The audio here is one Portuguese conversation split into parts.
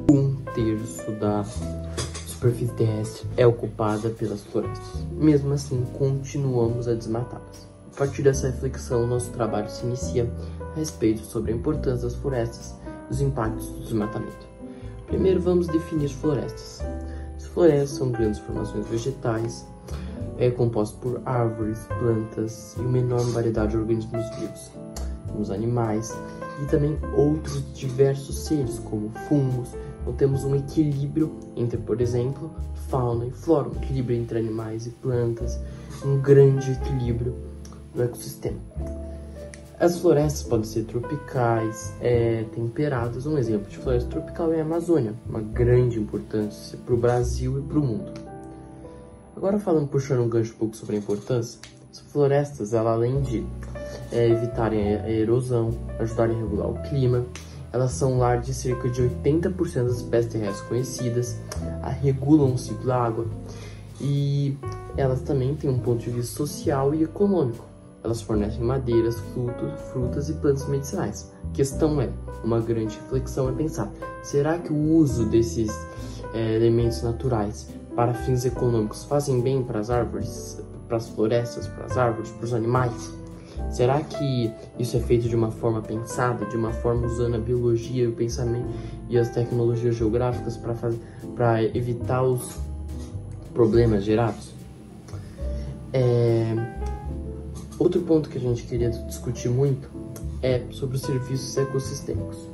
1/3 da superfície terrestre é ocupada pelas florestas. Mesmo assim, continuamos a desmatá-las. A partir dessa reflexão, nosso trabalho se inicia a respeito sobre a importância das florestas e os impactos do desmatamento. Primeiro, vamos definir florestas. As florestas são grandes formações vegetais, compostas por árvores, plantas e uma enorme variedade de organismos vivos, os animais e também outros diversos seres, como fungos. Então temos um equilíbrio entre, por exemplo, fauna e flora, um equilíbrio entre animais e plantas, um grande equilíbrio no ecossistema. As florestas podem ser tropicais, temperadas. Um exemplo de floresta tropical é a Amazônia, uma grande importância para o Brasil e para o mundo. Agora puxando um gancho um pouco sobre a importância, as florestas, além de evitarem a erosão, ajudarem a regular o clima, elas são lar de cerca de 80% das espécies terrestres conhecidas, regulam o ciclo da água e elas também têm um ponto de vista social e econômico. Elas fornecem madeiras, frutas e plantas medicinais. A questão uma grande reflexão é pensar, será que o uso desses elementos naturais para fins econômicos fazem bem para as árvores, para as florestas, para as árvores, para os animais? Será que isso é feito de uma forma pensada, de uma forma usando a biologia, o pensamento e as tecnologias geográficas para evitar os problemas gerados? Outro ponto que a gente queria discutir muito é sobre os serviços ecossistêmicos,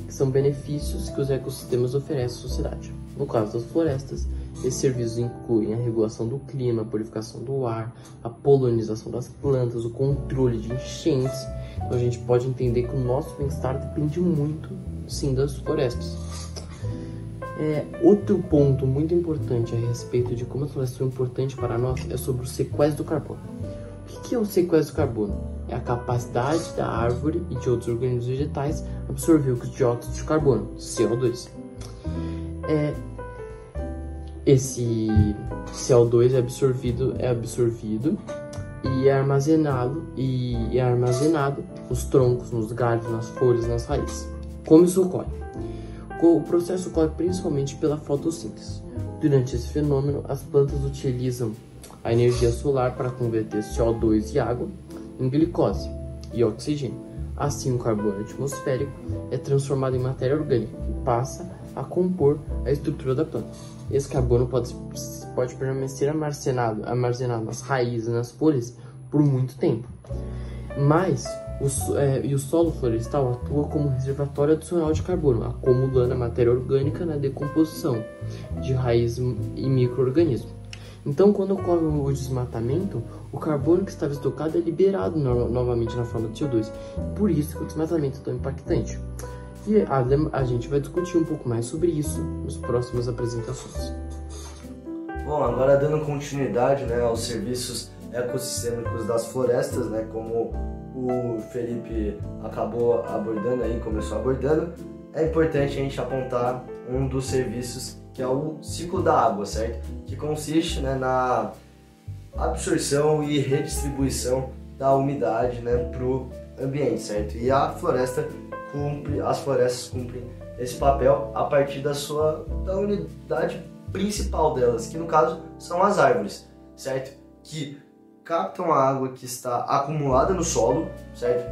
que são benefícios que os ecossistemas oferecem à sociedade. No caso das florestas, esses serviços incluem a regulação do clima, a purificação do ar, a polinização das plantas, o controle de enchentes. Então a gente pode entender que o nosso bem-estar depende muito, sim, das florestas. Outro ponto muito importante a respeito de como as florestas são importantes para nós é sobre o sequestro do carbono. O que é o sequestro do carbono? É a capacidade da árvore e de outros organismos vegetais absorver o dióxido de carbono, CO2. Esse CO2 é absorvido e é armazenado nos troncos, nos galhos, nas folhas, nas raízes. Como isso ocorre? O processo ocorre principalmente pela fotossíntese. Durante esse fenômeno, as plantas utilizam a energia solar para converter CO2 e água em glicose e oxigênio. Assim, o carbono atmosférico é transformado em matéria orgânica e passa a compor a estrutura da planta. Esse carbono pode permanecer armazenado nas raízes e nas folhas por muito tempo. Mas o solo florestal atua como reservatório adicional de carbono, acumulando a matéria orgânica na decomposição de raízes e micro-organismos. Então, quando ocorre o desmatamento, o carbono que estava estocado é liberado novamente na forma de CO2. Por isso que o desmatamento é tão impactante. E a gente vai discutir um pouco mais sobre isso nas próximas apresentações. Bom, agora dando continuidade, aos serviços ecossistêmicos das florestas, como o Felipe acabou abordando começou abordando, é importante a gente apontar um dos serviços que é o ciclo da água, certo? Que consiste na absorção e redistribuição da umidade para o ambiente, certo? E as florestas cumprem esse papel a partir da unidade principal delas, que no caso são as árvores, certo? Que captam a água que está acumulada no solo, certo?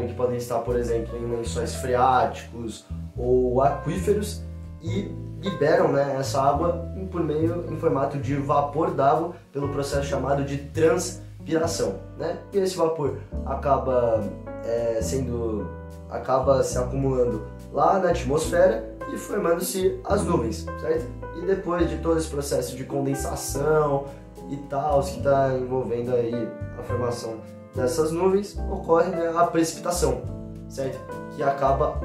Que podem estar, por exemplo, em lençóis freáticos ou aquíferos e liberam essa água em formato de vapor d'água pelo processo chamado de transpiração, E esse vapor acaba se acumulando lá na atmosfera e formando-se as nuvens, certo? E depois de todo esse processo de condensação e tal, que está envolvendo aí a formação dessas nuvens, ocorre a precipitação, certo? Que acaba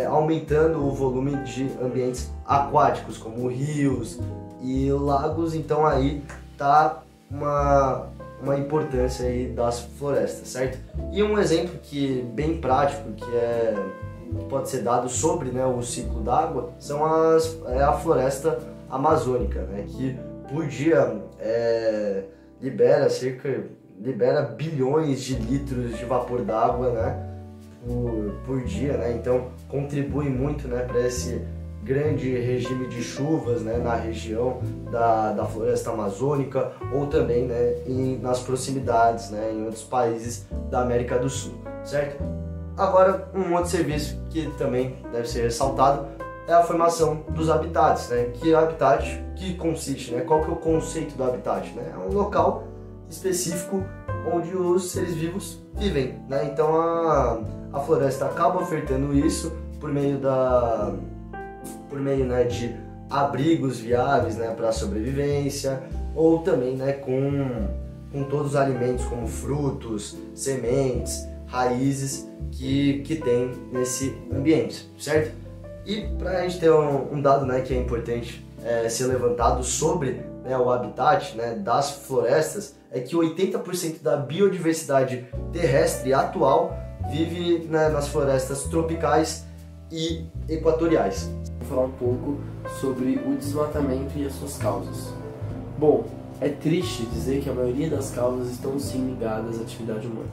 aumentando o volume de ambientes aquáticos, como rios e lagos. Então aí tá uma importância aí das florestas, certo? E um exemplo bem prático que pode ser dado sobre o ciclo d'água é a floresta amazônica, que por dia libera bilhões de litros de vapor d'água, por dia, Então contribui muito para esse grande regime de chuvas, né, na região da floresta amazônica ou também, né, nas proximidades, né, em outros países da América do Sul, certo? Agora, um outro serviço que também deve ser ressaltado é a formação dos habitats, né, que habitat que consiste, né, qual que é o conceito do habitat, né? É um local específico onde os seres vivos vivem, né? Então a floresta acaba ofertando isso por meio né, de abrigos viáveis, né, para a sobrevivência, ou também, né, com todos os alimentos como frutos, sementes, raízes que tem nesse ambiente, certo? E para a gente ter um dado, né, que é importante ser levantado sobre, né, o habitat, né, das florestas, é que 80% da biodiversidade terrestre atual vive, né, nas florestas tropicais e equatoriais. Vou falar um pouco sobre o desmatamento e as suas causas. Bom, é triste dizer que a maioria das causas estão sim ligadas à atividade humana.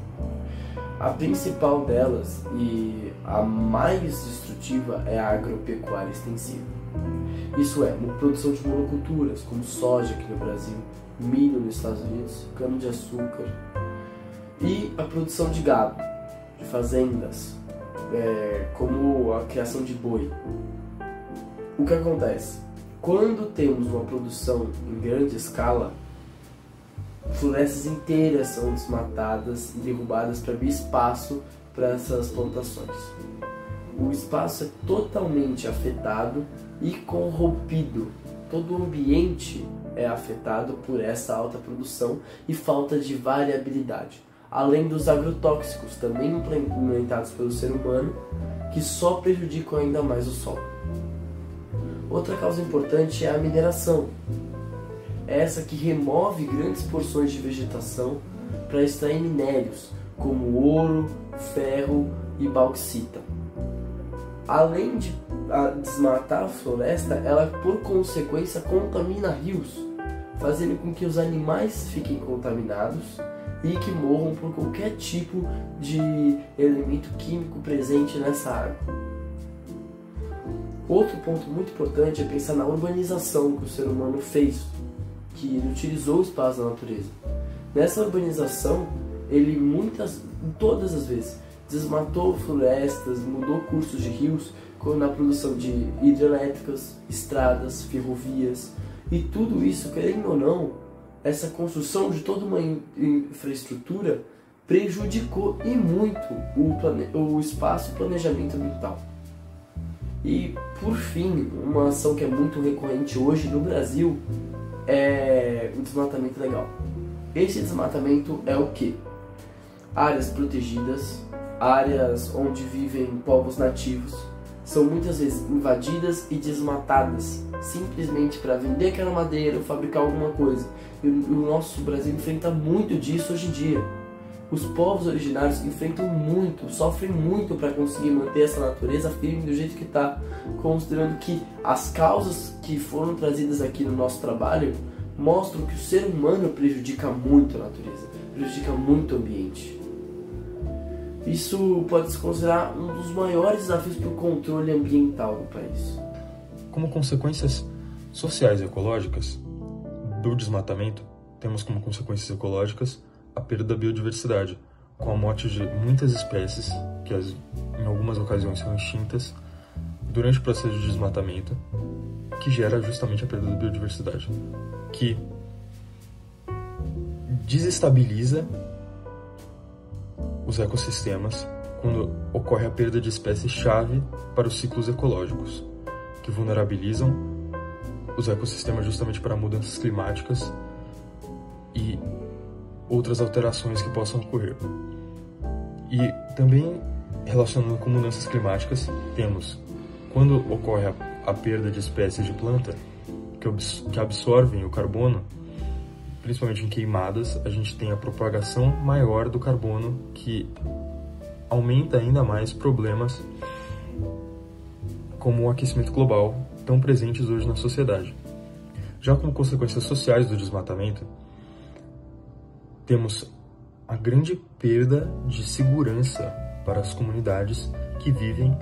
A principal delas e a mais destrutiva é a agropecuária extensiva. Isso é, na produção de monoculturas, como soja aqui no Brasil, milho nos Estados Unidos, cana-de-açúcar, e a produção de gado, de fazendas, como a criação de boi. O que acontece? Quando temos uma produção em grande escala, florestas inteiras são desmatadas e derrubadas para abrir espaço para essas plantações. O espaço é totalmente afetado e corrompido. Todo o ambiente é afetado por essa alta produção e falta de variabilidade, além dos agrotóxicos também implementados pelo ser humano, que só prejudicam ainda mais o solo. Outra causa importante é a mineração, essa que remove grandes porções de vegetação para extrair minérios como ouro, ferro e bauxita. Além de desmatar a floresta, ela por consequência contamina rios, fazendo com que os animais fiquem contaminados e que morram por qualquer tipo de elemento químico presente nessa água. Outro ponto muito importante é pensar na urbanização que o ser humano fez, que ele utilizou o espaço da natureza. Nessa urbanização, ele todas as vezes, desmatou florestas, mudou cursos de rios, na produção de hidrelétricas, estradas, ferrovias, e tudo isso, querendo ou não, essa construção de toda uma infraestrutura prejudicou e muito o espaço e planejamento ambiental. E, por fim, uma ação que é muito recorrente hoje no Brasil é o desmatamento legal. Esse desmatamento é o quê? Áreas protegidas, áreas onde vivem povos nativos, são muitas vezes invadidas e desmatadas, simplesmente para vender aquela madeira ou fabricar alguma coisa. E o nosso Brasil enfrenta muito disso hoje em dia. Os povos originários enfrentam muito, sofrem muito para conseguir manter essa natureza firme do jeito que está, considerando que as causas que foram trazidas aqui no nosso trabalho mostram que o ser humano prejudica muito a natureza, prejudica muito o ambiente. Isso pode se considerar um dos maiores desafios para o controle ambiental no país. Como consequências sociais e ecológicas do desmatamento, temos como consequências ecológicas a perda da biodiversidade, com a morte de muitas espécies, que em algumas ocasiões são extintas, durante o processo de desmatamento, que gera justamente a perda da biodiversidade, que desestabiliza os ecossistemas quando ocorre a perda de espécies-chave para os ciclos ecológicos, que vulnerabilizam os ecossistemas justamente para mudanças climáticas e outras alterações que possam ocorrer. E também, relacionando com mudanças climáticas, temos, quando ocorre a perda de espécies de planta que absorvem o carbono, principalmente em queimadas, a gente tem a propagação maior do carbono, que aumenta ainda mais problemas como o aquecimento global, tão presentes hoje na sociedade. Já como consequências sociais do desmatamento, temos a grande perda de segurança para as comunidades que vivem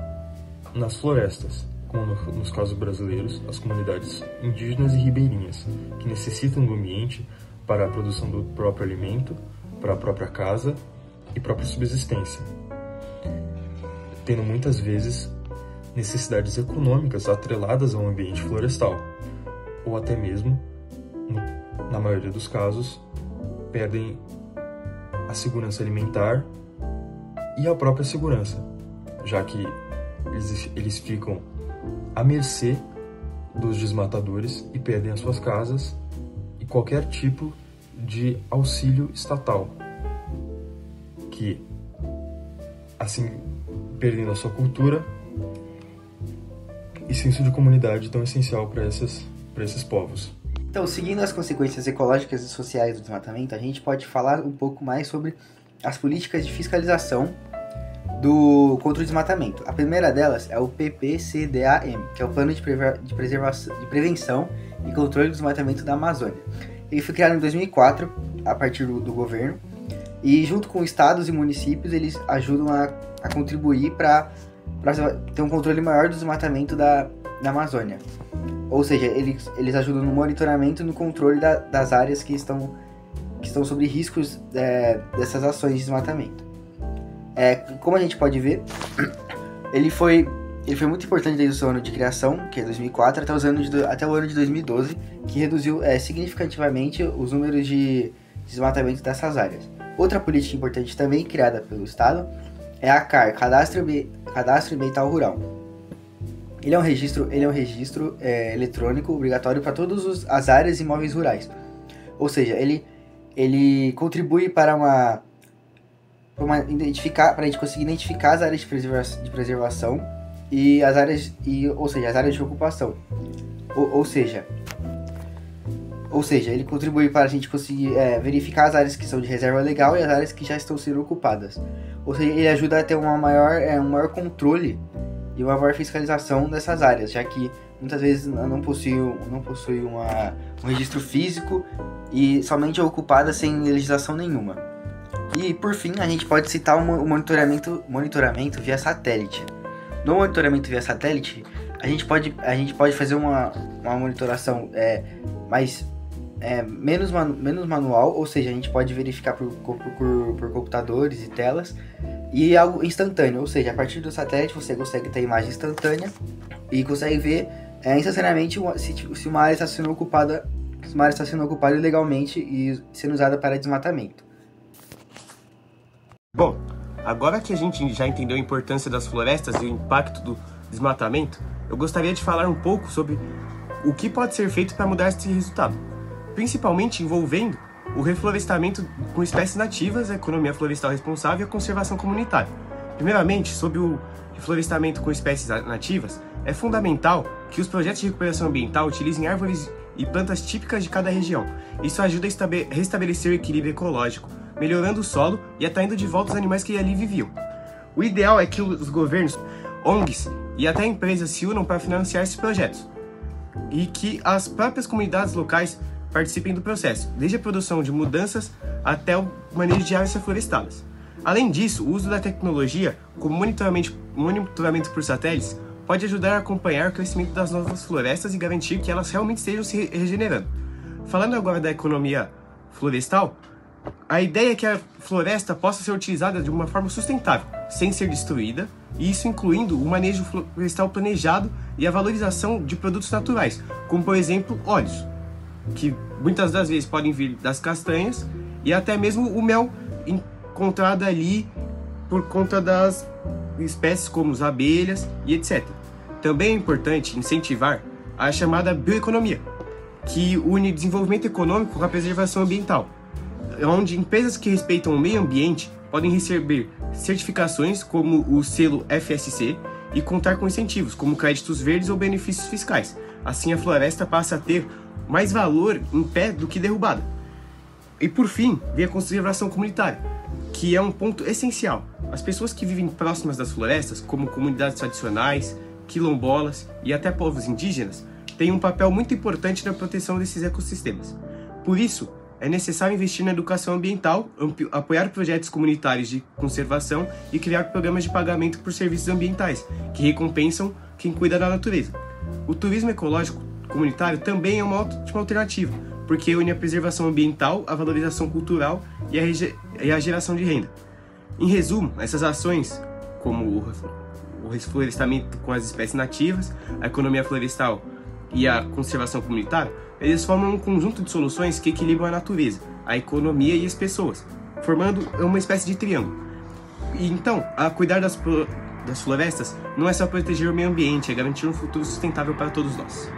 nas florestas, como nos casos brasileiros, as comunidades indígenas e ribeirinhas, que necessitam do ambiente para a produção do próprio alimento, para a própria casa e própria subsistência, tendo muitas vezes necessidades econômicas atreladas ao ambiente florestal, ou até mesmo, na maioria dos casos, perdem a segurança alimentar e a própria segurança, já que eles ficam à mercê dos desmatadores e perdem as suas casas e qualquer tipo de auxílio estatal, que, assim, perdendo a sua cultura e senso de comunidade tão essencial para esses povos. Então, seguindo as consequências ecológicas e sociais do desmatamento, a gente pode falar um pouco mais sobre as políticas de fiscalização contra o desmatamento. A primeira delas é o PPCDAM, que é o Plano de Prevenção e Controle do Desmatamento da Amazônia. Ele foi criado em 2004, a partir do governo, e junto com estados e municípios, eles ajudam a contribuir para ter um controle maior do desmatamento da Amazônia. Ou seja, eles ajudam no monitoramento e no controle das áreas que estão sob riscos dessas ações de desmatamento. Como a gente pode ver, ele foi muito importante desde o seu ano de criação, que é 2004, até o ano de 2012, que reduziu significativamente os números de desmatamento dessas áreas. Outra política importante também criada pelo Estado é a CAR, Cadastro Ambiental Rural. Ele é um registro eletrônico obrigatório para todas as áreas e imóveis rurais. Ou seja, ele contribui para a gente conseguir identificar as áreas de preservação e as áreas de ocupação. Ou seja, ele contribui para a gente conseguir verificar as áreas que são de reserva legal e as áreas que já estão sendo ocupadas. Ou seja, ele ajuda a ter um maior controle e uma maior fiscalização dessas áreas, já que muitas vezes não possui um registro físico e somente é ocupada sem legislação nenhuma. E por fim, a gente pode citar o monitoramento via satélite. No monitoramento via satélite, a gente pode fazer uma monitoração menos manual, ou seja, a gente pode verificar por computadores e telas, e algo instantâneo, ou seja, a partir do satélite você consegue ter imagem instantânea e consegue ver instantaneamente se uma área está sendo ocupada ilegalmente e sendo usada para desmatamento. Bom, agora que a gente já entendeu a importância das florestas e o impacto do desmatamento, eu gostaria de falar um pouco sobre o que pode ser feito para mudar esse resultado, principalmente envolvendo o reflorestamento com espécies nativas, a economia florestal responsável e a conservação comunitária. Primeiramente, sobre o reflorestamento com espécies nativas, é fundamental que os projetos de recuperação ambiental utilizem árvores e plantas típicas de cada região. Isso ajuda a restabelecer o equilíbrio ecológico, melhorando o solo e atraindo de volta os animais que ali viviam. O ideal é que os governos, ONGs e até empresas se unam para financiar esses projetos e que as próprias comunidades locais participem do processo, desde a produção de mudanças até o manejo de áreas reflorestadas. Além disso, o uso da tecnologia, como monitoramento por satélites, pode ajudar a acompanhar o crescimento das novas florestas e garantir que elas realmente estejam se regenerando. Falando agora da economia florestal, a ideia é que a floresta possa ser utilizada de uma forma sustentável, sem ser destruída, e isso incluindo o manejo florestal planejado e a valorização de produtos naturais, como por exemplo óleos, que muitas das vezes podem vir das castanhas e até mesmo o mel encontrado ali por conta das espécies como as abelhas e etc. Também é importante incentivar a chamada bioeconomia, que une desenvolvimento econômico com a preservação ambiental, onde empresas que respeitam o meio ambiente podem receber certificações como o selo FSC e contar com incentivos, como créditos verdes ou benefícios fiscais. Assim a floresta passa a ter mais valor em pé do que derrubada. E por fim, vem a conservação comunitária, que é um ponto essencial. As pessoas que vivem próximas das florestas, como comunidades tradicionais, quilombolas e até povos indígenas, têm um papel muito importante na proteção desses ecossistemas. Por isso, é necessário investir na educação ambiental, apoiar projetos comunitários de conservação e criar programas de pagamento por serviços ambientais, que recompensam quem cuida da natureza. O turismo ecológico comunitário também é uma ótima alternativa, porque une a preservação ambiental, a valorização cultural e a geração de renda. Em resumo, essas ações, como o reflorestamento com as espécies nativas, a economia florestal e a conservação comunitária, eles formam um conjunto de soluções que equilibram a natureza, a economia e as pessoas, formando uma espécie de triângulo. E então, a cuidar das florestas não é só proteger o meio ambiente, é garantir um futuro sustentável para todos nós.